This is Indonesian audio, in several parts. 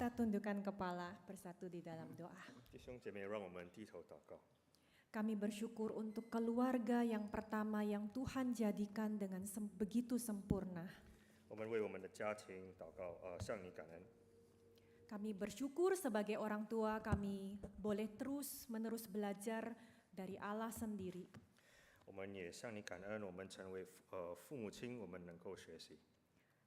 kita tundukkan kepala bersatu di dalam doa. 弟兄姐妹，让我们低头祷告。 Kami bersyukur untuk keluarga yang pertama yang Tuhan jadikan dengan begitu sempurna. 我们为我们的家庭祷告，向你感恩。 Kami bersyukur sebagai orang tua kami boleh terus-menerus belajar dari Allah sendiri. 我们也向你感恩，我们成为父母亲，我们能够学习。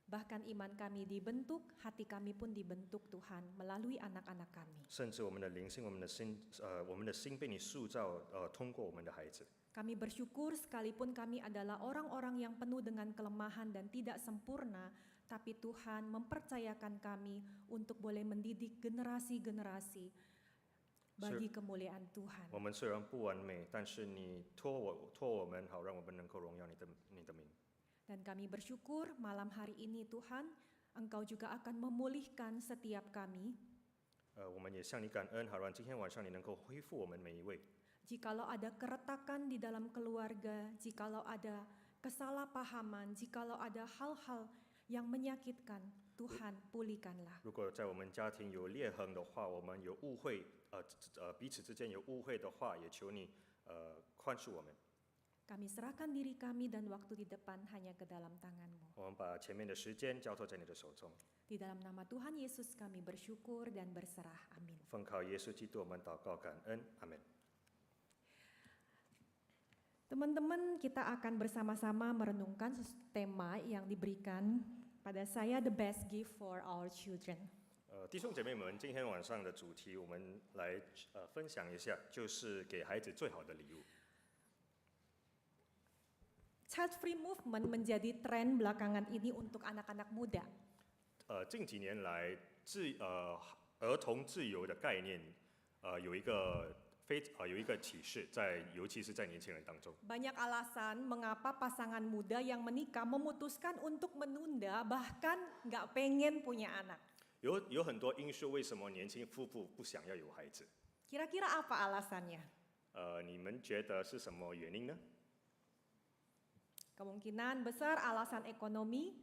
Bahkan iman kami dibentuk, hati kami pun dibentuk Tuhan melalui anak-anak kami. 甚至我们的灵性，我们的心被你塑造，通过我们的孩子。 Kami bersyukur sekalipun kami adalah orang-orang yang penuh dengan kelemahan dan tidak sempurna, tapi Tuhan mempercayakan kami untuk boleh mendidik generasi-generasi bagi kemuliaan Tuhan. 我们虽然不完美，但是你托我们，好让我们能够荣耀你的名。 Dan kami bersyukur malam hari ini Tuhan, Engkau juga akan memulihkan setiap kami. 我们也向你感恩，好让今天晚上你能够恢复我们每一位。 Jikalau ada keretakan di dalam keluarga, jikalau ada kesalahpahaman, jikalau ada hal-hal yang menyakitkan, Tuhan pulihkanlah. 如果在我们家庭有裂痕的话，我们有误会，彼此之间有误会的话，也求你宽恕我们。 Kami serahkan diri kami dan waktu di depan hanya ke dalam tangan-Mu. 我们把前面的时间交托在你的手中， Di dalam nama Tuhan Yesus kami bersyukur dan berserah. Amin. 奉靠耶稣基督，我们祷告感恩，阿门。 Teman-teman, kita akan bersama-sama merenungkan tema yang diberikan pada saya, the best gift for our children. 弟兄姐妹们，今天晚上的主题，我们来分享一下，就是给孩子最好的礼物。 Child Free Movement menjadi tren belakangan ini untuk anak-anak muda. 近几年来，儿童自由的概念，有一个启示，尤其是在年轻人当中。 Banyak alasan mengapa pasangan muda yang menikah memutuskan untuk menunda, bahkan nggak pengen punya anak. 有很多因素，为什么年轻夫妇不想要有孩子？ Kira-kira apa alasannya? 你们觉得是什么原因呢？ Kemungkinan besar alasan ekonomi,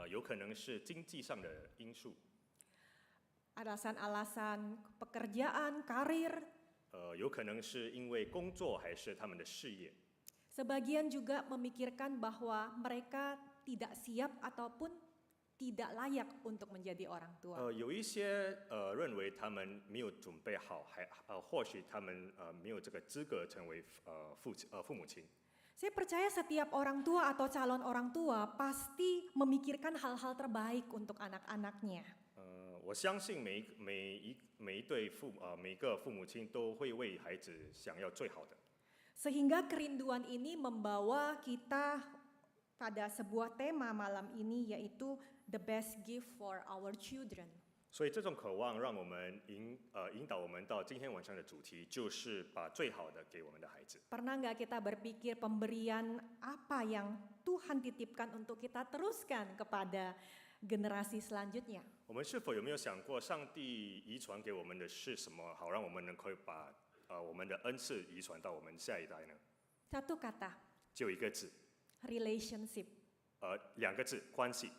有可能是经济上的因素， alasan-alasan pekerjaan, karir. 有可能是因为工作还是他们的事业。 Sebagian juga memikirkan bahwa mereka tidak siap ataupun tidak layak untuk menjadi orang tua. 有一些认为他们没有准备好，或许他们没有这个资格成为父母亲。 Saya percaya setiap orang tua atau calon orang tua pasti memikirkan hal-hal terbaik untuk anak-anaknya. 我相信每个父母亲都会为孩子想要最好的。 Sehingga kerinduan ini membawa kita pada sebuah tema malam ini, yaitu the best gift for our children. 所以这种渴望让我们引导我们到今天晚上的主题，就是把最好的给我们的孩子。 Pernah nggak kita berpikir pemberian apa yang Tuhan titipkan untuk kita teruskan kepada generasi selanjutnya? 我们是否有没有想过，上帝遗传给我们的是什么，好让我们能够把我们的恩赐遗传到我们下一代呢？ Satu kata, 就一个字， relationship. 两个字，关系。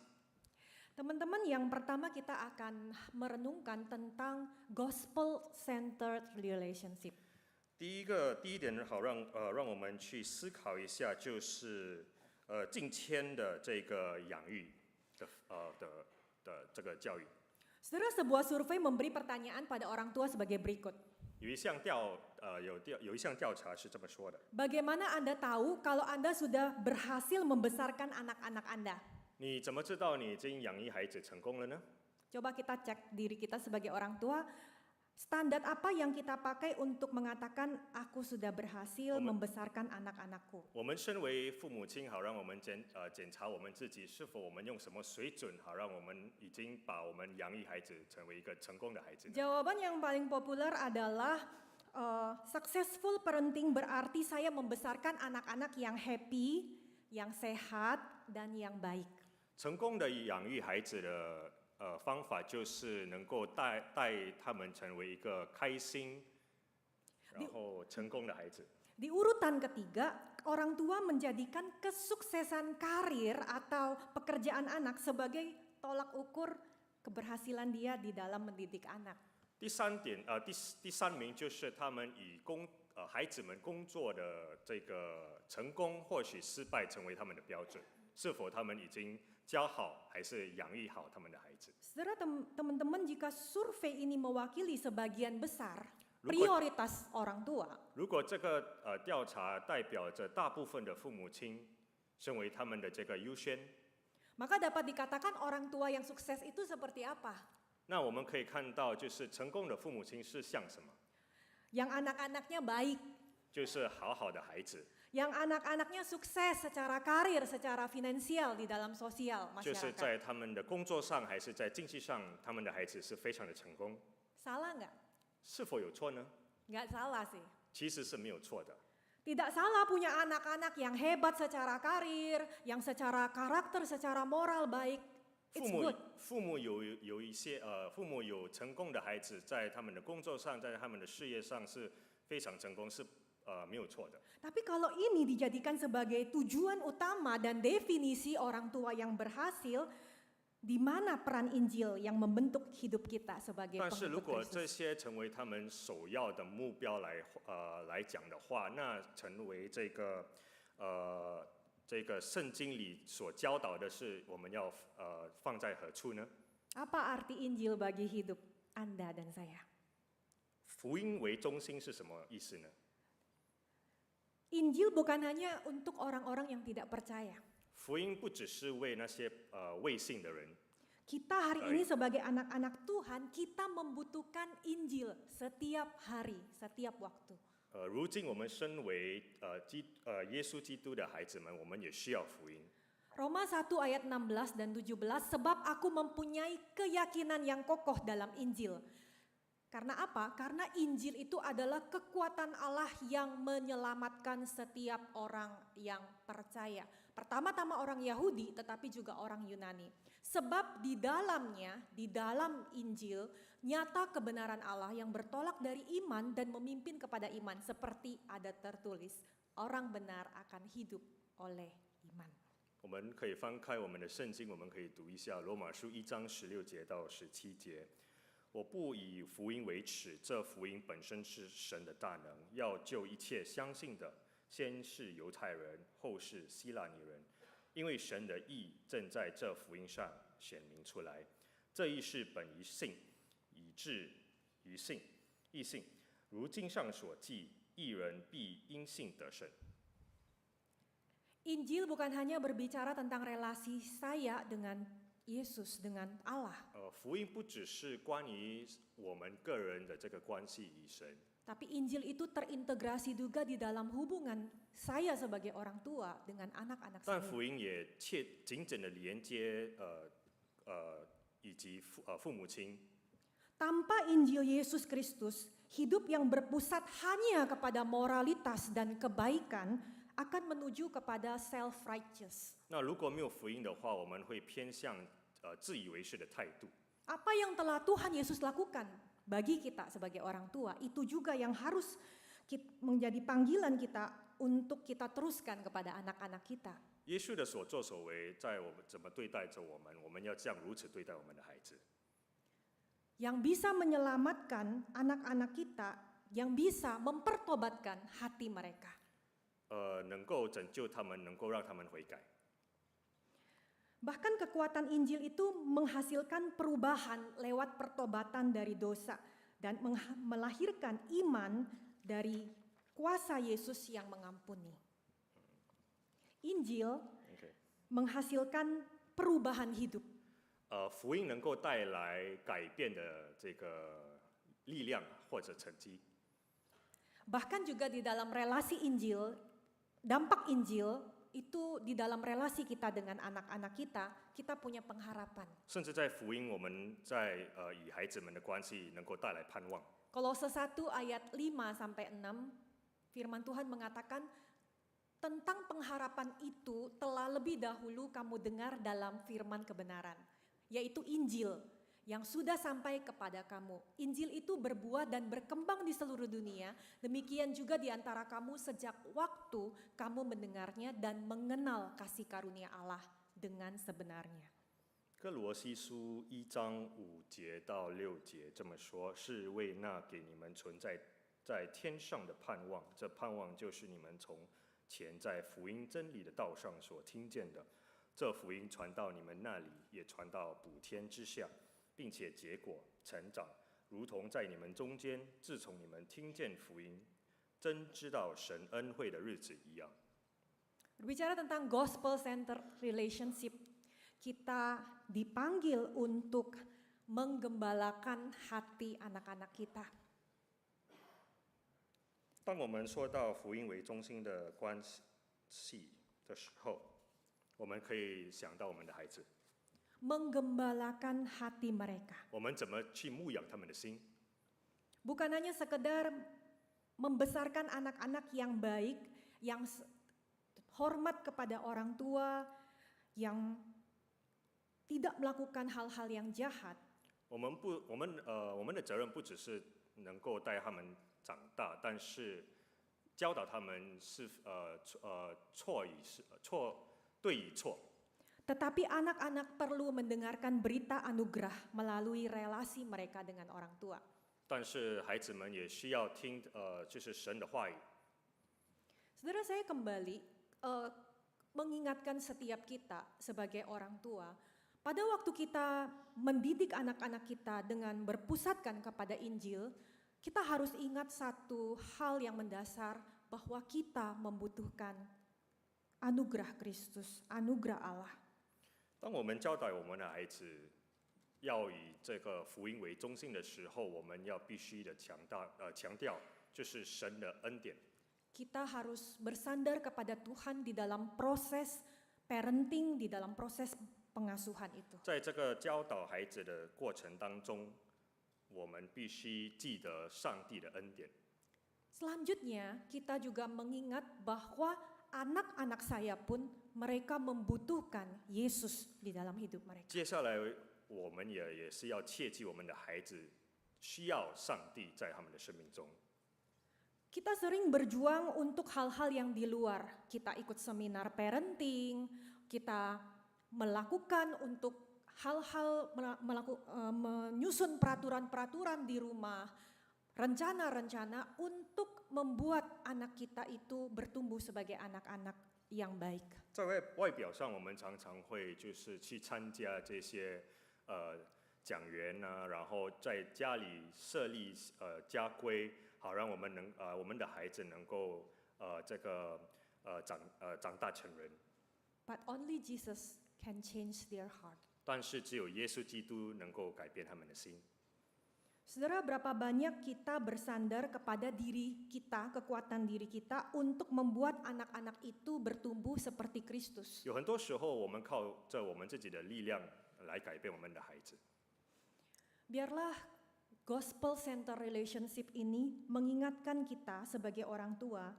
Teman-teman, yang pertama kita akan merenungkan tentang gospel-centered relationship. 第一点好让我们去思考一下，就是敬谦的这个养育的这个教育。 Saudara, sebuah survei memberi pertanyaan pada orang tua sebagai berikut. 有一项调查是这么说的： Bagaimana Anda tahu kalau Anda sudah berhasil membesarkan anak-anak Anda? 你怎么知道你已经养育孩子成功了呢？ Coba kita cek diri kita sebagai orang tua, standar apa yang kita pakai untuk mengatakan aku sudah berhasil membesarkan anak-anakku? 我们身为父母亲，好让我们检查我们自己是否我们用什么水准，好让我们已经把我们养育孩子成为一个成功的孩子呢？ Jawaban yang paling populer adalah successful parenting berarti saya membesarkan anak-anak yang happy, yang sehat, dan yang baik. 成功的养育孩子的方法就是能够带他们成为一个开心，然后成功的孩子。 Di urutan ketiga, orang tua menjadikan kesuksesan karir atau pekerjaan anak sebagai tolak ukur keberhasilan dia di dalam mendidik anak. 第三点，第三名就是他们以孩子们工作的这个成功或许失败成为他们的标准，是否他们已经教好还是养育好他们的孩子？ Saudara teman-teman, jika survei ini mewakili sebagian besar Lu- prioritas orang tua, 如果这个调查代表着大部分的父母亲身为他们的这个优先， maka dapat dikatakan orang tua yang sukses itu seperti apa? 那我们可以看到，就是成功的父母亲是像什么？ Yang anak-anaknya baik, 就是好好的孩子， yang anak-anaknya sukses secara karir, secara finansial di dalam sosial 就是 masyarakat. 在他们的工作上还是在经济上，他们的孩子是非常的成功。 Salah nggak? 是否有错呢？ Nggak salah sih. 其实是没有错的。 Tidak salah punya anak-anak yang hebat secara karir, yang secara karakter, secara moral baik. 父 It's 母 good. 父母有一些父母有成功的孩子，在他们的工作上，在他们的事业上是非常成功，是没有错的。 Tapi kalau ini dijadikan sebagai tujuan utama dan definisi orang tua yang berhasil, di mana peran Injil yang membentuk hidup kita sebagai 但是如 pengikut 果这 Kristus? 些成为他们首要的目标来讲的话，那成为这个圣经里所教导的是我们要放在何处呢？ Apa arti Injil bagi hidup Anda dan saya? 福音为中心是什么意思呢？ Injil bukan hanya untuk orang-orang yang tidak percaya. 福音不只是为那些未信的人， Kita hari ini sebagai anak-anak Tuhan, kita membutuhkan Injil setiap hari, setiap waktu. 如今我们身为耶稣基督的孩子们，我们也需要福音。 Roma 1 ayat 16 dan 17, sebab aku mempunyai keyakinan yang kokoh dalam Injil. Karena apa? Karena Injil itu adalah kekuatan Allah yang menyelamatkan setiap orang yang percaya. Pertama-tama orang Yahudi, tetapi juga orang Yunani. Sebab di dalamnya, di dalam Injil, nyata kebenaran Allah yang bertolak dari iman dan memimpin kepada iman. Seperti ada tertulis, orang benar akan hidup oleh iman. 我们可以翻开我们的圣经，我们可以读一下罗马书1章16节到17节。我不以福音为耻，这福音本身是神的大能，要救一切相信的，先是犹太人，后是希腊女人，因为神的义正在这福音上显明出来。这义是本于信，以致于信，义信。如经上所记，义人必因信得胜。 Injil bukan hanya berbicara tentang relasi saya dengan Yesus, dengan Allah. 福音不只是关于我们个人的这个关系与神， Tapi Injil itu terintegrasi juga di dalam hubungan saya sebagai orang tua dengan anak-anak 但 saya. 福音也紧紧的连接以及父母亲。 Tanpa Injil Yesus Kristus, hidup yang berpusat hanya kepada moralitas dan kebaikan akan menuju kepada self-righteous. 那如果没有福音的话，我们会偏向自以为是的态度。 Apa yang telah Tuhan Yesus lakukan bagi kita sebagai orang tua, itu juga yang harus menjadi panggilan kita untuk kita teruskan kepada anak-anak kita. 耶稣的所作所为，在我们怎么对待着我们，我们要这样如此对待我们的孩子。 Yang bisa menyelamatkan anak-anak kita, yang bisa mempertobatkan hati mereka. 能够拯救他们，能够让他们悔改。 Bahkan kekuatan Injil itu menghasilkan perubahan lewat pertobatan dari dosa dan melahirkan iman dari kuasa Yesus yang mengampuni. Injil OK， menghasilkan perubahan hidup. 福音能够带来改变的这个力量或者成绩。 Bahkan juga di dalam relasi Injil, dampak Injil itu di dalam relasi kita dengan anak-anak kita, kita punya pengharapan. 甚至在福音，我们在与孩子们的关系能够带来盼望。 Kolose 1 ayat 5 sampai 6, firman Tuhan mengatakan tentang pengharapan itu telah lebih dahulu kamu dengar dalam firman kebenaran, yaitu Injil yang sudah sampai kepada kamu. Injil itu berbuah dan berkembang di seluruh dunia, demikian juga di antara kamu sejak waktu kamu mendengarnya dan mengenal kasih karunia Allah dengan sebenarnya. 哥罗西书1章5节到6节这么说，是为那给你们存在在天上的盼望，这盼望就是你们从前在福音真理的道上所听见的。这福音传到你们那里，也传到普天之下，并且结果成长，如同在你们中间，自从你们听见福音，真知道神恩惠的日子一样。 Berbicara tentang gospel center relationship, kita dipanggil untuk menggembalakan hati anak-anak kita. 当我们说到福音为中心的关系的时候，我们可以想到我们的孩子， Menggembalakan hati mereka. 我们怎么去牧养他们的心？ Bukan hanya sekedar membesarkan anak-anak yang baik, yang hormat kepada orang tua, yang tidak melakukan hal-hal yang jahat. 我们的责任不只是能够带他们长大，但是教导他们是对与错。 Tetapi anak-anak perlu mendengarkan berita anugerah melalui relasi mereka dengan orang tua. 但是孩子们也需要听就是神的话语。 Saudara, saya kembali mengingatkan setiap kita sebagai orang tua, pada waktu kita mendidik anak-anak kita dengan berpusatkan kepada Injil, kita harus ingat satu hal yang mendasar, bahwa kita membutuhkan anugerah Kristus, anugerah Allah. 当我们教导我们的孩子要以这个福音为中心的时候，我们要必须的强调，就是神的恩典。 Kita harus bersandar kepada Tuhan di dalam proses parenting, di dalam proses pengasuhan itu. 在这个教导孩子的过程当中，我们必须记得上帝的恩典。 Selanjutnya, kita juga mengingat bahwa anak-anak saya pun mereka membutuhkan Yesus di dalam hidup mereka. 接下来，我们也是要切记，我们的孩子需要上帝在他们的生命中。 Kita sering berjuang untuk hal-hal yang di luar. Kita ikut seminar parenting, kita melakukan untuk hal-hal menyusun peraturan-peraturan di rumah, rencana-rencana untuk membuat anak kita itu bertumbuh sebagai anak-anak yang baik. 在外表上，我们常常会就是去参加这些讲员啊，然后在家里设立家规。 好，让我们的孩子能够长大成人。 But only Jesus can change their heart. 但是只有耶稣基督能够改变他们的心。 Saudara, berapa banyak kita bersandar kepada diri kita, kekuatan diri kita untuk membuat anak-anak itu bertumbuh seperti Kristus. 有很多时候，我们靠着我们自己的力量来改变我们的孩子。 Biarlah Gospel Center Relationship ini mengingatkan kita sebagai orang tua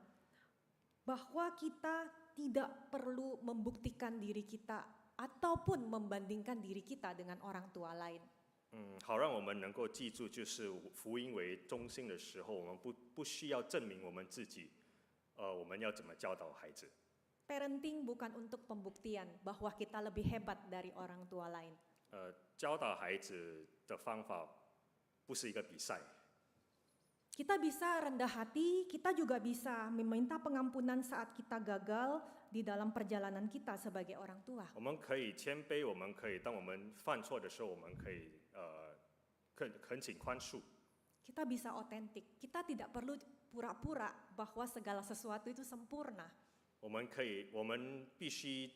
bahwa kita tidak perlu membuktikan diri kita ataupun membandingkan diri kita dengan orang tua lain. 好，让我们能够记住，就是福音为中心的时候，我们不需要证明我们自己，我们要怎么教导孩子。 Parenting bukan untuk pembuktian bahwa kita lebih hebat dari orang tua lain. 教导孩子的方法。 不是一个比赛。 Kita bisa rendah hati, kita juga bisa meminta pengampunan saat kita gagal di dalam perjalanan kita sebagai orang tua. 我们可以谦卑，我们可以当我们犯错的时候，我们可以恳请宽恕。 Kita bisa otentik, kita tidak perlu pura-pura bahwa segala sesuatu itu sempurna. 我们必须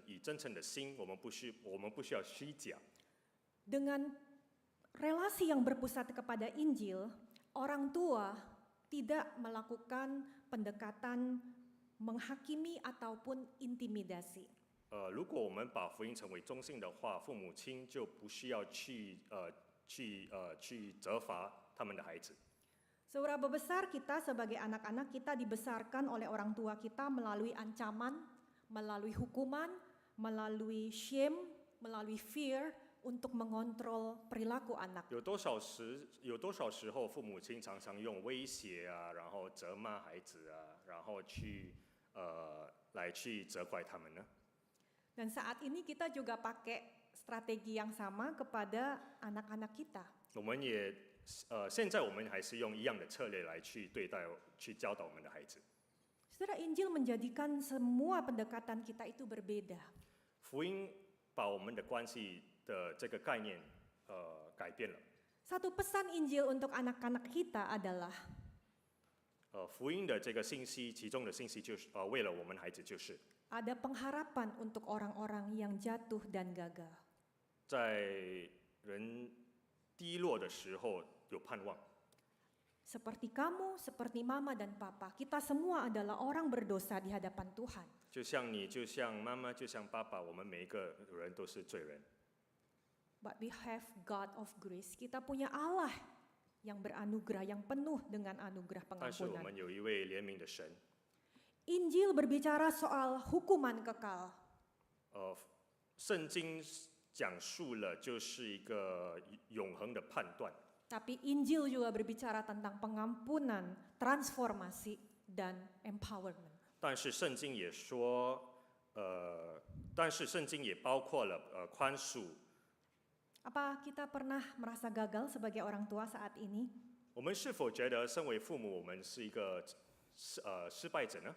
以真诚的心，我们不需要虚假。 Dengan relasi yang berpusat kepada Injil, orang tua tidak melakukan pendekatan menghakimi ataupun intimidasi. 如果我们把福音成为中心的话，父母亲就不需要去责罚他们的孩子。 Seberapa besar kita sebagai anak-anak, kita dibesarkan oleh orang tua kita melalui ancaman, melalui hukuman, melalui shame, melalui fear, untuk mengontrol perilaku anak. 有多少时候，父母亲常常用威胁啊，然后责骂孩子啊，然后来去责怪他们呢？ Dan saat ini kita juga pakai strategi yang sama kepada anak-anak kita. 我们也现在我们还是用一样的策略来去对待、去教导我们的孩子。 Saudara, Injil menjadikan semua pendekatan kita itu berbeda. 福音把我们的关系的这个概念改变了。 Satu pesan Injil untuk anak-anak kita adalah 福音的这个信息，其中的信息就是为了我们孩子，就是 ada pengharapan untuk orang-orang yang jatuh dan gagal. 在人低落的时候有盼望。 Seperti kamu, seperti mama dan papa, kita semua adalah orang berdosa di hadapan Tuhan. 就像你，就像妈妈，就像爸爸，我们每一个人都是罪人。 But we have God of grace. Kita punya Allah yang beranugerah, yang penuh dengan anugerah 但是我 pengampunan. 们有一位怜悯的神。 Injil berbicara soal hukuman kekal. 圣经讲述了就是一个永恒的判断。 Tapi Injil juga berbicara tentang pengampunan, transformasi, dan empowerment. 但是圣经也说，但是圣经也包括了宽恕。 Apa kita pernah merasa gagal sebagai orang tua saat ini? 我们是否觉得身为父母，我们是一个失败者呢？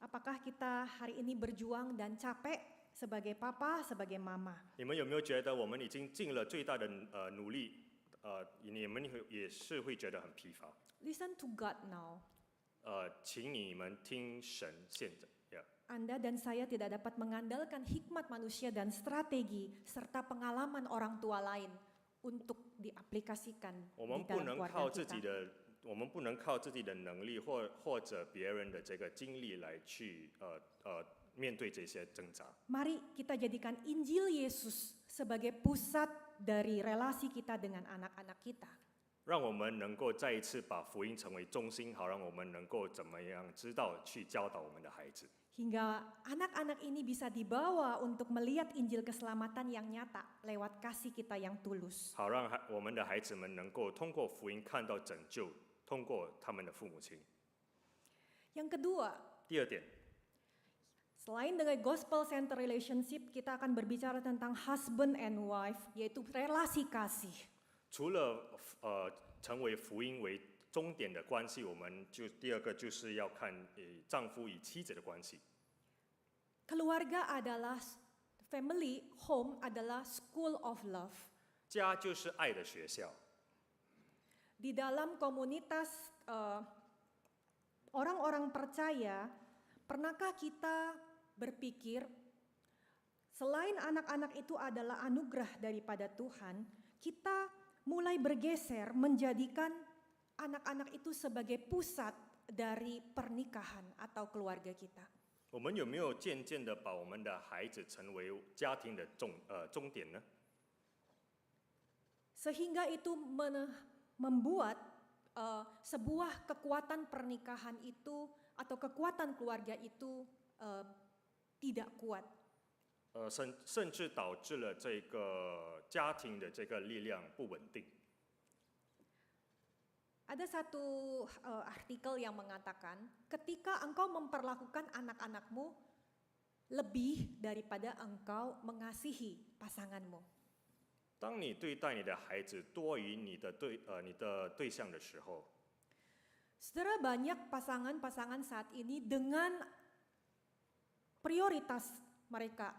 Apakah kita hari ini berjuang dan capek sebagai papa, sebagai mama? 你们有没有觉得我们已经尽了最大的努力？你们也是会觉得很疲乏。 Listen to God now. 请你们听神现在。Anda dan saya tidak dapat mengandalkan hikmat manusia dan strategi serta pengalaman orang tua lain untuk diaplikasikan 我 di 们不 dalam 能 keluarga 靠自己 kita. 的，我们不能靠自己的能力或者别人的这个经历来去面对这些挣扎。 Mari kita jadikan Injil Yesus sebagai pusat dari relasi kita dengan anak-anak kita. 让我们能够再一次把福音成为中心，好让我们能够怎么样知道去教导我们的孩子， Hingga anak-anak ini bisa dibawa untuk melihat Injil keselamatan yang nyata lewat kasih kita yang tulus. 好让我们的孩子们能够通过福音看到拯救，通过他们的父母亲。 Yang kedua, 第二点， selain dengan gospel center relationship, kita akan berbicara tentang husband and wife, yaitu relasi kasih. 除了成为福音为终点的关系，我们就第二个就是要看丈夫与妻子的关系。 Keluarga adalah family, home adalah school of love. 家就是爱的学校。 Di dalam komunitas orang-orang percaya, pernahkah kita berpikir selain anak-anak itu adalah anugerah daripada Tuhan, kita mulai bergeser menjadikan anak-anak itu sebagai pusat dari pernikahan atau keluarga kita. 我们有没有渐渐的把我们的孩子成为家庭的终点呢？ Sehingga itu membuat sebuah kekuatan pernikahan itu atau kekuatan keluarga itu tidak kuat. 甚至导致了这个家庭的这个力量不稳定。 Ada satu artikel yang mengatakan, ketika engkau memperlakukan anak-anakmu lebih daripada engkau mengasihi pasanganmu. 当你对待你的孩子多于你的对象的时候， Saudara, banyak pasangan-pasangan saat ini dengan prioritas mereka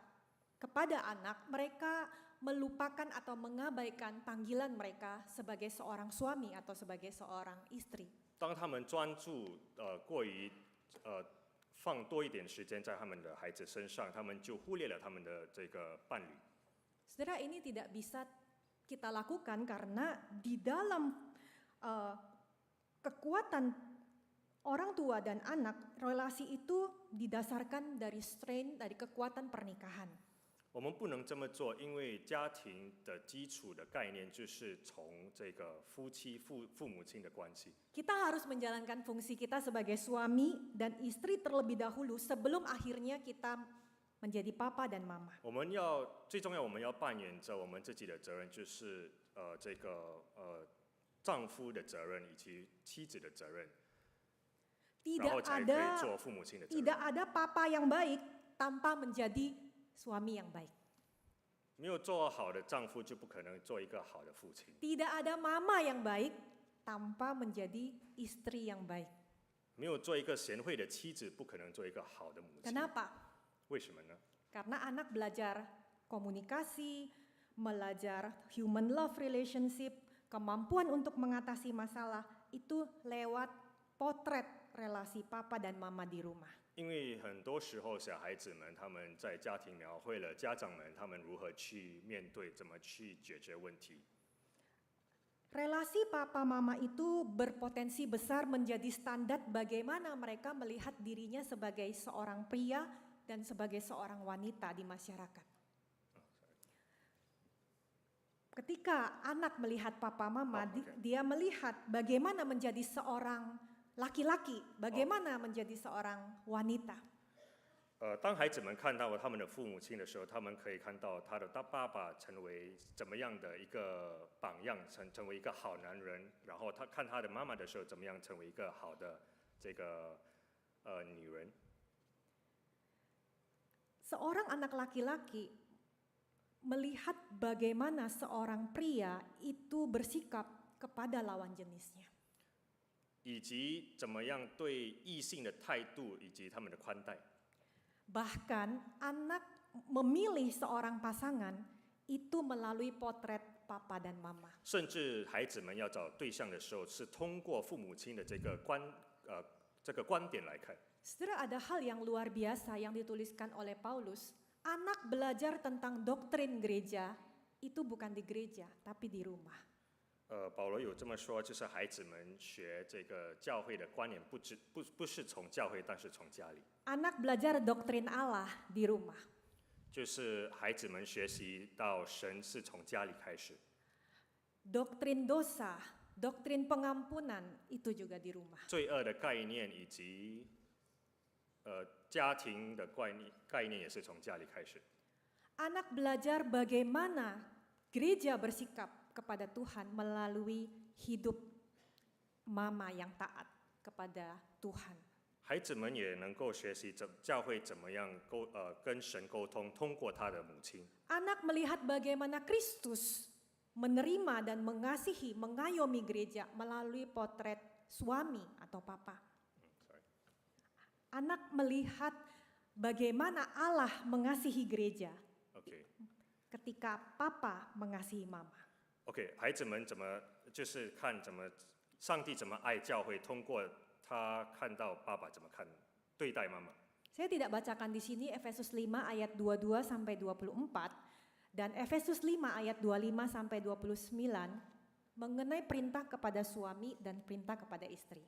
kepada anak, mereka melupakan atau mengabaikan panggilan mereka sebagai seorang suami atau sebagai seorang istri. 当他们专注过于放多一点时间在他们的孩子身上，他们就忽略了他们的这个伴侣。 Saudara, ini tidak bisa kita lakukan karena di dalam kekuatan orang tua dan anak, relasi itu didasarkan dari strain, dari kekuatan pernikahan. 我们不能这么做，因为家庭的基础的概念就是从这个夫妻父母亲的关系。 Kita harus menjalankan fungsi kita sebagai suami dan istri terlebih dahulu sebelum akhirnya kita menjadi papa dan mama. 我们最重要，我们要扮演着我们自己的责任，就是这个丈夫的责任以及妻子的责任，然后才可以做父母亲的责任。 Tidak ada papa yang baik tanpa menjadi suami yang baik. 没有做好的丈夫，就不可能做一个好的父亲； Tidak ada mama yang baik tanpa menjadi istri yang baik. 没有做一个贤惠的妻子，不可能做一个好的母亲。 Kenapa? 为什么呢？ Karena anak belajar komunikasi, belajar human love relationship, kemampuan untuk mengatasi masalah itu lewat potret relasi papa dan mama di rumah. 因为很多时候，小孩子们他们在家庭描绘了家长们他们如何去面对，怎么去解决问题。 Relasi papa mama itu berpotensi besar menjadi standar bagaimana mereka melihat dirinya sebagai seorang pria dan sebagai seorang wanita di masyarakat. Ketika anak melihat papa mama, dia melihat bagaimana menjadi seorang laki-laki, bagaimana menjadi seorang wanita. 当孩子们看到他们的父母亲的时候，他们可以看到他的爸爸成为怎么样的一个榜样，成为一个好男人。然后他看他的妈妈的时候，怎么样成为一个好的这个女人。 Seorang anak laki-laki melihat bagaimana seorang pria itu bersikap kepada lawan jenisnya. 以及怎么样对异性的态度，以及他们的宽待。 Bahkan anak memilih seorang pasangan itu melalui potret papa dan mama. 甚至孩子们要找对象的时候，是通过父母亲的这个观点来看。 Saudara, ada hal yang luar biasa yang dituliskan oleh Paulus. Anak belajar tentang doktrin gereja itu bukan di gereja, tapi di rumah. 保罗有这么说，就是孩子们学这个教会的观念，不是从教会，但是从家里。 Anak belajar doktrin Allah di rumah. 就是孩子们学习到神是从家里开始。 Doktrin dosa, doktrin pengampunan itu juga di rumah. 罪恶的概念以及家庭的概念也是从家里开始。 Anak belajar bagaimana gereja bersikap kepada Tuhan melalui hidup mama yang taat kepada Tuhan. 孩子们也能够学习教会怎么样跟神沟通，通过他的母亲。 Anak melihat bagaimana Kristus menerima dan mengasihi, mengayomi gereja melalui potret suami atau papa. Anak melihat bagaimana Allah mengasihi gereja OK ketika papa mengasihi mama. OK， 孩子们就是看上帝怎么爱教会，通过他看到爸爸怎么对待妈妈。 Saya tidak bacakan di sini Efesus 5 ayat 22 sampai 24 dan Efesus 5 ayat 25 sampai 29 mengenai perintah kepada suami dan perintah kepada istri.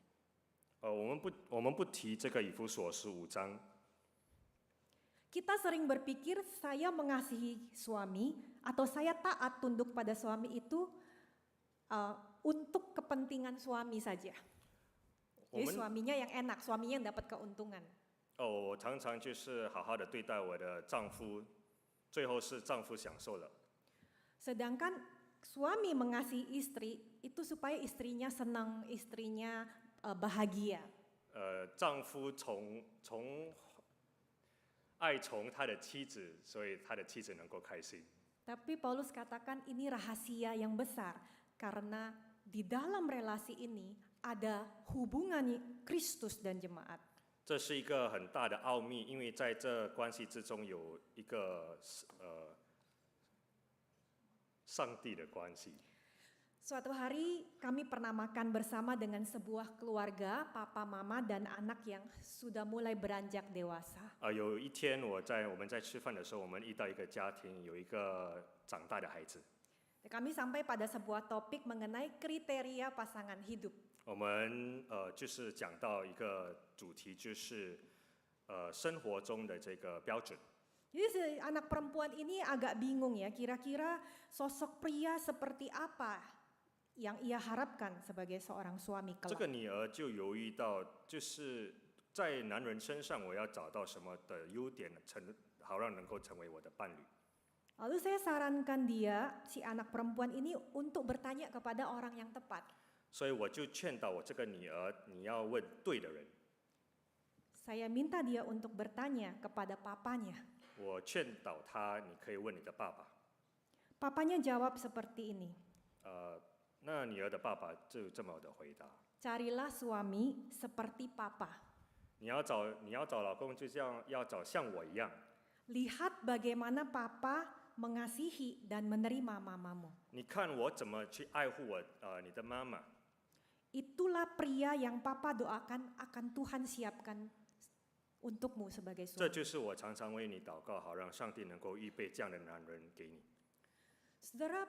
我们不提这个以弗所书5章。 Kita sering berpikir saya mengasihi suami atau saya taat tunduk pada suami itu untuk kepentingan suami saja. Jadi suaminya yang enak, suaminya yang dapat keuntungan. 我常常就是好好的对待我的丈夫，最后是丈夫享受了。 Sedangkan suami mengasihi istri itu supaya istrinya senang, istrinya bahagia. 丈夫爱从他的妻子，所以他的妻子能够开心。 Tapi Paulus katakan ini rahasia yang besar karena di dalam relasi ini ada hubungan Kristus dan jemaat. 这是一个很大的奥秘，因为在这关系之中有一个上帝的关系。 Suatu hari kami pernah makan bersama dengan sebuah keluarga, papa, mama, dan anak yang sudah mulai beranjak dewasa. 有一天我们在吃饭的时候，我们遇到一个家庭，有一个长大的孩子。 Kami sampai pada sebuah topik mengenai kriteria pasangan hidup. 我们就是讲到一个主题，就是生活中的这个标准。 Jadi si anak perempuan ini agak bingung ya, kira-kira sosok pria seperti apa yang ia harapkan sebagai seorang suami 这 kelak. 个女儿就犹豫到，就是在男人身上我要找到什么的优点，好让能够成为我的伴侣。 Lalu saya sarankan dia, si anak perempuan ini untuk bertanya kepada orang yang tepat. 所以我就劝导我这个女儿，你要问对的人。 Saya minta dia untuk bertanya kepada papanya. 我劝导她，你可以问你的爸爸。Papanya jawab seperti ini, 那女儿的爸爸就这么的回答： carilah suami seperti papa. 你要找老公，就要找像我一样。 Lihat bagaimana papa mengasihi dan menerima mamamu. 你看我怎么去爱护你的妈妈。 Itulah pria yang papa doakan akan Tuhan siapkan untukmu sebagai 这 suami. 就是我常常为你祷告，好让上帝能够预备这样的男人给你。 Saudara,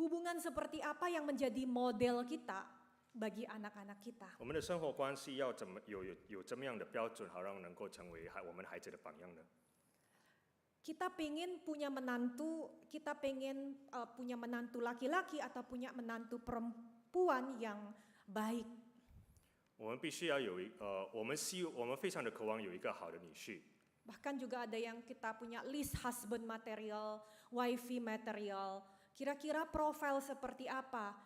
hubungan seperti apa yang menjadi model kita bagi anak-anak kita? 我们的生活关系要怎么有这么样的标准，好让能够成为我们孩子的榜样呢？ Kita pengen punya menantu, kita pengen punya menantu laki-laki atau punya menantu perempuan yang baik. 我们必须要我们非常的渴望有一个好的女婿。 Bahkan juga ada yang kita punya list husband material, wifey material. Kira-kira profil seperti apa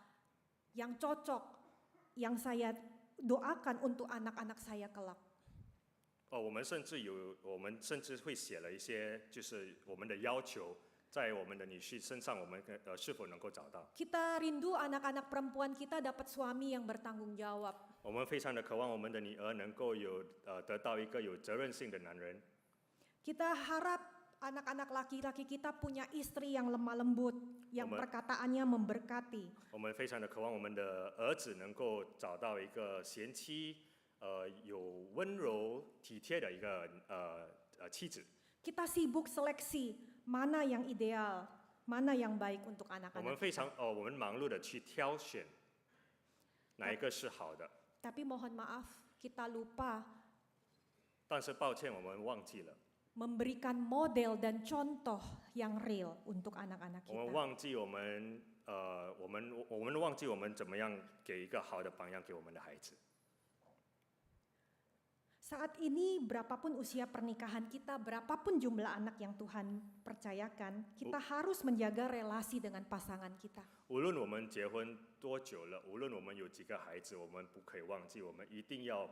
yang cocok, yang saya doakan untuk anak-anak saya kelak. 我们甚至会写了一些，就是我们的要求，在我们的女婿身上，我们是否能够找到？ Kita rindu anak-anak perempuan kita dapat suami yang bertanggung jawab. 我们非常的渴望我们的女儿能够得到一个有责任性的男人。 Kita harap anak-anak laki-laki kita punya istri yang lemah lembut, yang perkataannya memberkati. 我们非常的渴望我们的儿子能够找到一个贤妻，有温柔体贴的一个妻子。 Kita sibuk seleksi mana yang ideal, mana yang baik untuk 我 anak-anak 们 kita. 我们忙碌的去挑选哪一个是好的， Tapi mohon maaf, kita lupa 但是抱歉，我们忘记了， memberikan model dan contoh yang real untuk anak-anak 我们 kita. 忘记我们忘记我们怎么样给一个好的榜样给我们的孩子。 Saat ini berapapun usia pernikahan kita, berapapun jumlah anak yang Tuhan percayakan, kita harus menjaga relasi dengan pasangan kita. 无论我们结婚多久了，无论我们有几个孩子，我们不可以忘记，我们一定要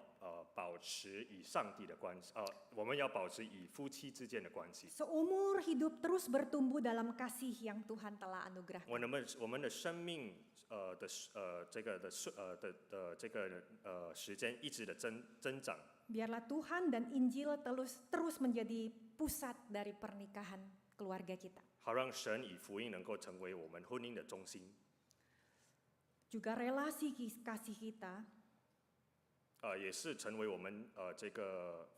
保持与上帝的关系，我们要保持与夫妻之间的关系。 Seumur hidup terus bertumbuh dalam kasih yang Tuhan telah anugerahkan. 我们的生命这个时间一直的增长。 Biarlah Tuhan dan Injil terus menjadi pusat dari pernikahan keluarga kita. 好让神与福音能够成为我们婚姻的中心， Juga relasi kasih kita 也是成为我们这个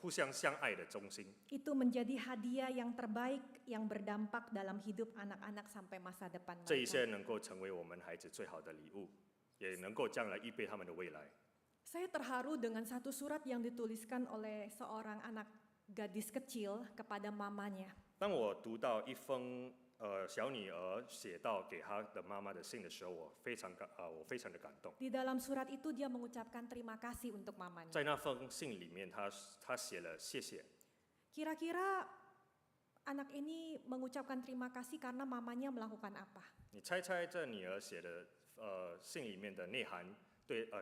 互相相爱的中心。 itu menjadi hadiah yang terbaik yang berdampak dalam hidup anak-anak sampai masa depan 这一 mereka. 些能够成为我们孩子最好的礼物，也能够将来预备他们的未来。 Saya terharu dengan satu surat yang dituliskan oleh seorang anak gadis kecil kepada mamanya. 当我读到一封小女儿写到给她的妈妈的信的时候，我非常的感动。 Di dalam surat itu dia mengucapkan terima kasih untuk mamanya. 在那封信里面，她写了谢谢。 Kira-kira anak ini mengucapkan terima kasih karena mamanya melakukan apa? 你猜猜这女儿写的信里面的内涵，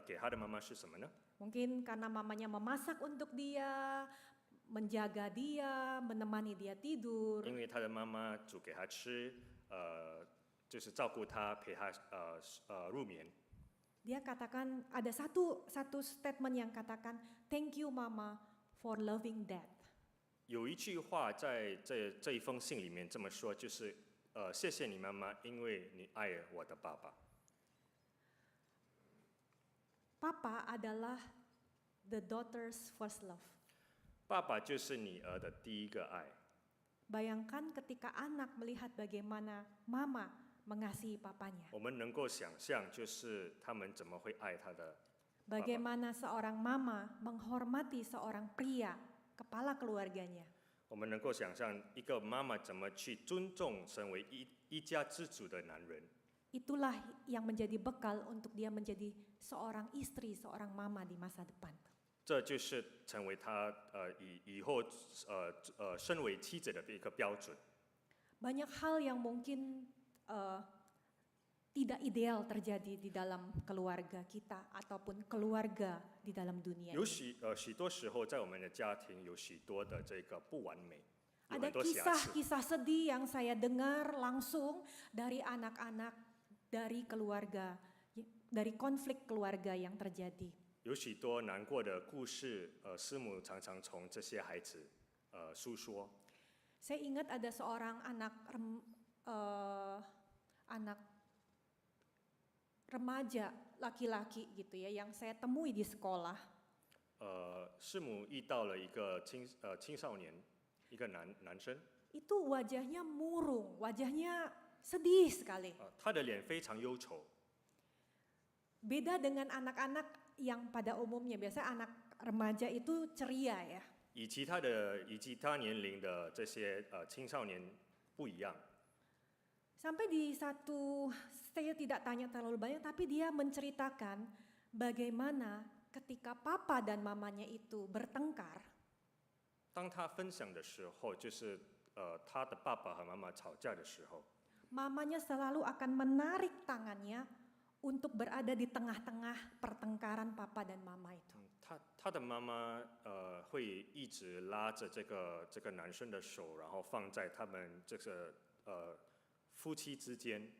给她的妈妈是什么呢？ Mungkin karena mamanya memasak untuk dia, menjaga dia, menemani dia tidur. 因为她的妈妈煮给她吃，就是照顾她，陪她入眠。 Dia katakan ada satu statement yang katakan thank you mama for loving dad. 有一句话在这一封信里面这么说，就是谢谢你妈妈，因为你爱我的爸爸。 Papa adalah the daughter's first love. 爸爸就是女儿的第一个爱。 Bayangkan ketika anak melihat bagaimana mama mengasihi papanya. 我们能够想象，就是他们怎么会爱他的。 Bagaimana seorang mama menghormati seorang pria, kepala keluarganya. 我们能够想象一个妈妈怎么去尊重身为一家之主的男人。 Itulah yang menjadi bekal untuk dia menjadi seorang istri, seorang mama di masa depan. 这就是成为他以后身为妻子的一个标准。 Banyak hal yang mungkin tidak ideal terjadi di dalam keluarga kita ataupun keluarga di dalam dunia. 有许多时候，在我们的家庭有许多的这个不完美。有 Ada 很多瑕疵。 kisah-kisah sedih yang saya dengar langsung dari anak-anak, dari keluarga, dari konflik keluarga yang terjadi. 有许多难过的故事，师母常常从这些孩子诉说。 Saya ingat ada seorang anak remaja laki-laki gitu ya, yang saya temui di sekolah. 师母遇到了一个青少年，一个男生， Itu wajahnya murung, wajahnya sedih sekali. 他的脸非常忧愁。 Beda dengan anak-anak yang pada umumnya, biasanya anak remaja itu ceria ya. 以及他年龄的这些青少年不一样。 Sampai di satu, saya tidak tanya terlalu banyak, tapi dia menceritakan bagaimana ketika papa dan mamanya itu bertengkar, 当他分享的时候，就是他的爸爸和妈妈吵架的时候， mamanya selalu akan menarik tangannya untuk berada di tengah-tengah pertengkaran papa dan mama itu. 他的妈妈会一直拉着这个男生的手，然后放在他们这个夫妻之间。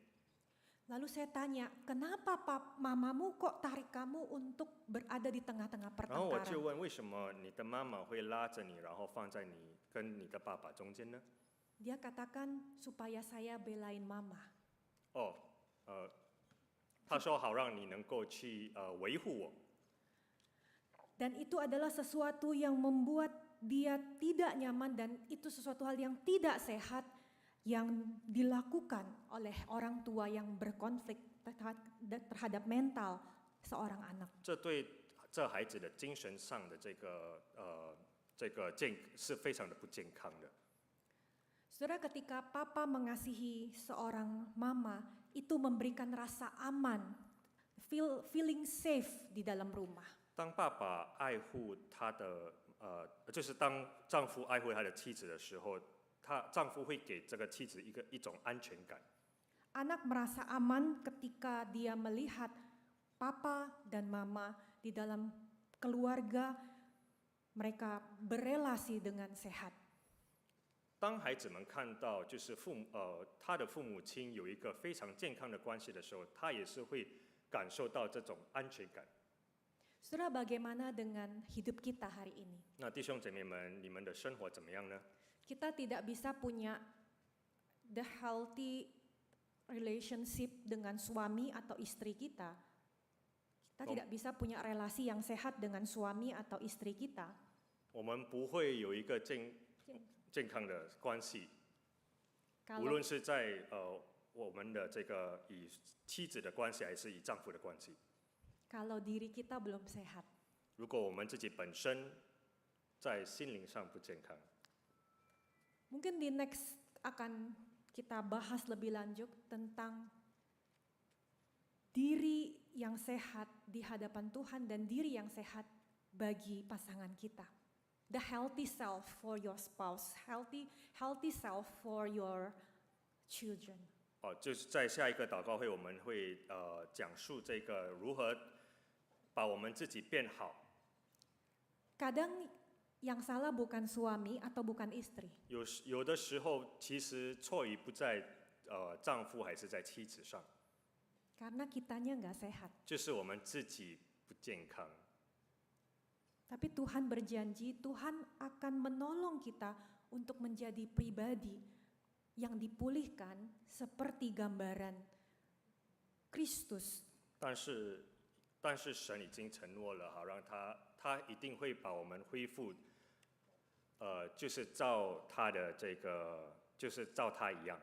Lalu saya tanya, kenapa mamamu kok tarik kamu untuk berada di tengah-tengah 然后我就 pertengkaran? 问，为什么你的妈妈会拉着你，然后放在你跟你的爸爸中间呢？ Dia katakan supaya saya belain mama. 哦，他说好让你能够去维护我。 Dan itu adalah sesuatu yang membuat dia tidak nyaman dan itu sesuatu hal yang tidak sehat yang dilakukan oleh orang tua yang berkonflik terhadap mental seorang anak. 这对这孩子的精神上的这个是非常的不健康的。 Saudara, ketika papa mengasihi seorang mama, itu memberikan rasa aman, feeling safe di dalam rumah. 当爸爸爱护他的就是当丈夫爱护他的妻子的时候，丈夫会给这个妻子一种安全感。 Anak merasa aman ketika dia melihat papa dan mama di dalam keluarga mereka berelasi dengan sehat. 当孩子们看到就是他的父母亲有一个非常健康的关系的时候，他也是会感受到这种安全感。 Saudara, bagaimana dengan hidup kita hari ini? 那弟兄姐妹们，你们的生活怎么样呢？ Kita tidak bisa punya the healthy relationship dengan suami atau istri kita. Kita tidak bisa punya relasi yang sehat dengan suami atau istri kita. 我们不会有一个健康的关系，无 Kalau 论是在我们的这个以妻子的关系，还是以丈夫的关系。 kalau diri kita belum sehat. 如果我们自己本身在心灵上不健康， Mungkin di next akan kita bahas lebih lanjut tentang diri yang sehat di hadapan Tuhan dan diri yang sehat bagi pasangan kita. The healthy self for your spouse, healthy self for your children. 就是在下一个祷告会，我们会讲述这个如何把我们自己变好。 Kadang yang salah bukan suami atau bukan istri. 有的时候，其实错于不在丈夫还是在妻子上， Karena kitanya nggak sehat. 就是我们自己不健康。 Tapi Tuhan berjanji, Tuhan akan menolong kita untuk menjadi pribadi yang dipulihkan seperti gambaran Kristus. 但是神已经承诺了，好让他一定会把我们恢复，就是照他的这个，就是照他一样。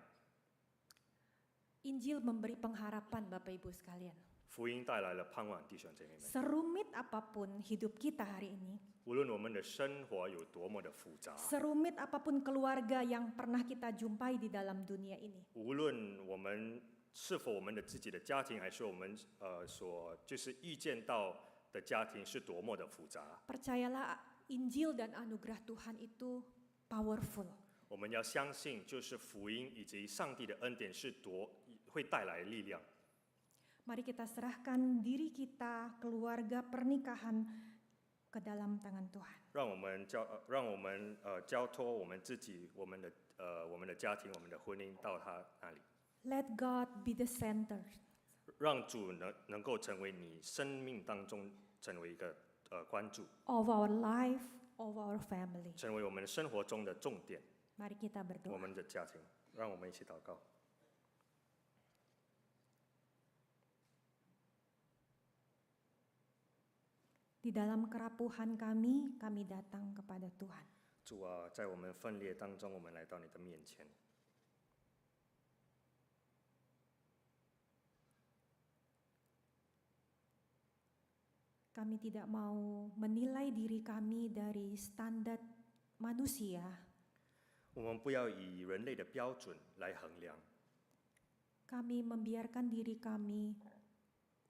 Injil memberi pengharapan Bapak Ibu sekalian. 福音带来了盼望，弟兄姐妹们。 Serumit apapun hidup kita hari ini, 无论我们的生活有多么的复杂， serumit apapun keluarga yang pernah kita jumpai di dalam dunia ini, 无论我们是否我们的自己的家庭，还是我们就是遇见到的家庭是多么的复杂， percayalah Injil dan anugerah Tuhan itu powerful. 我们要相信，就是福音以及上帝的恩典会带来力量。 Mari kita serahkan diri kita, keluarga, pernikahan ke dalam tangan Tuhan. 让我们交托我们自己、我们的家庭、我们的婚姻到他那里， Let God be the center. 让主能够成为你生命当中成为一个关注， Of our life, of our family. 成为我们生活中的重点， Mari kita 我 berdoa. 们的家庭，让我们一起祷告。 Di dalam kerapuhan kami datang kepada Tuhan. 主啊，在我们分裂当中，我们来到你的面前。 Kami tidak mau menilai diri kami dari standar manusia, 我们不要以人类的标准来衡量， kami membiarkan diri kami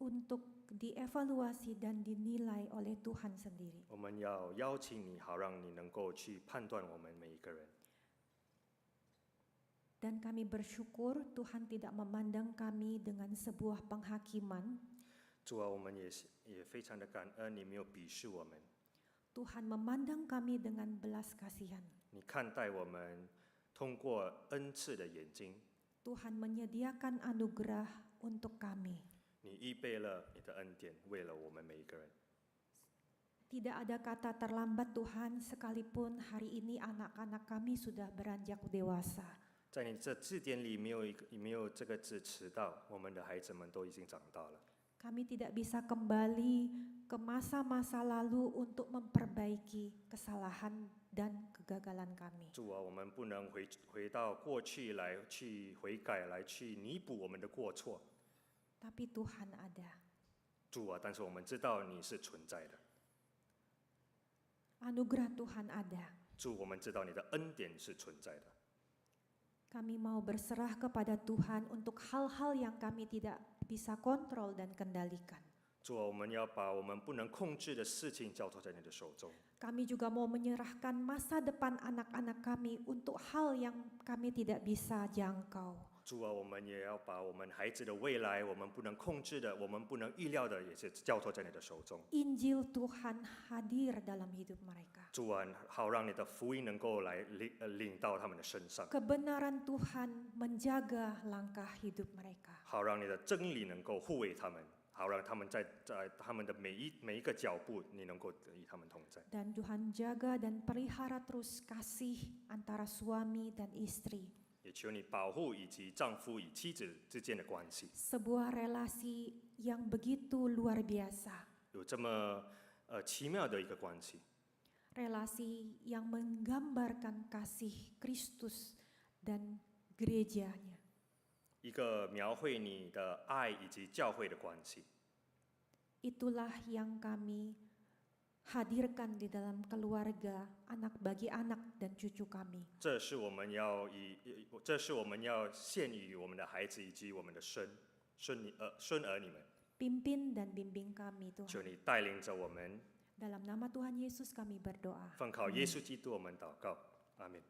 untuk dievaluasi dan dinilai oleh Tuhan sendiri. 我们要邀请你，好让你能够去判断我们每一个人。 Dan kami bersyukur Tuhan tidak memandang kami dengan sebuah penghakiman. 主啊，我们也非常的感恩，你没有鄙视我们， Tuhan memandang kami dengan belas kasihan. 你看待我们通过恩赐的眼睛， Tuhan menyediakan anugerah untuk kami. 你预备了你的恩典，为了我们每一个人。 Tidak ada kata terlambat Tuhan, sekalipun hari ini anak-anak kami sudah beranjak dewasa. 在你这字典里没有这个字迟到，我们的孩子们都已经长大了。 Kami tidak bisa kembali ke masa-masa lalu untuk memperbaiki kesalahan dan kegagalan kami. 主啊，我们不能回到过去来去悔改，来去弥补我们的过错。 Tapi Tuhan ada. 主啊，但是我们知道你是存在的。 Anugerah Tuhan ada. 主，我们知道你的恩典是存在的。 Kami mau berserah kepada Tuhan untuk hal-hal yang kami tidak bisa kontrol dan kendalikan. 主啊，我们要把我们不能控制的事情交托在你的手中。 Kami juga mau menyerahkan masa depan anak-anak kami untuk hal yang kami tidak bisa jangkau. 主啊，我们也要把我们孩子的未来，我们不能控制的，我们不能预料的，也是交托在你的手中。 Injil Tuhan hadir dalam hidup mereka. 主啊，好让你的福音能够来领到他们的身上， Kebenaran Tuhan menjaga langkah hidup mereka. 好让你的真理能够护卫他们，好让他们在他们的每一个脚步，你能够与他们同在。 Dan Tuhan jaga dan pelihara terus kasih antara suami dan istri. 也求你保护以及丈夫与妻子之间的关系， Sebuah relasi yang begitu luar biasa. 有这么奇妙的一个关系， Relasi yang menggambarkan kasih Kristus dan gerejanya. 一个描绘你的爱以及教会的关系。 Itulah yang kami hadirkan di dalam keluarga, anak bagi anak dan cucu kami. 这是我们要献予我们的孩子以及我们的孙儿女们。 Pimpin dan bimbing kami 求 Tuhan. 你带领着我们， Dalam nama Tuhan Yesus kami berdoa. 奉靠耶稣基督我们祷告，阿门。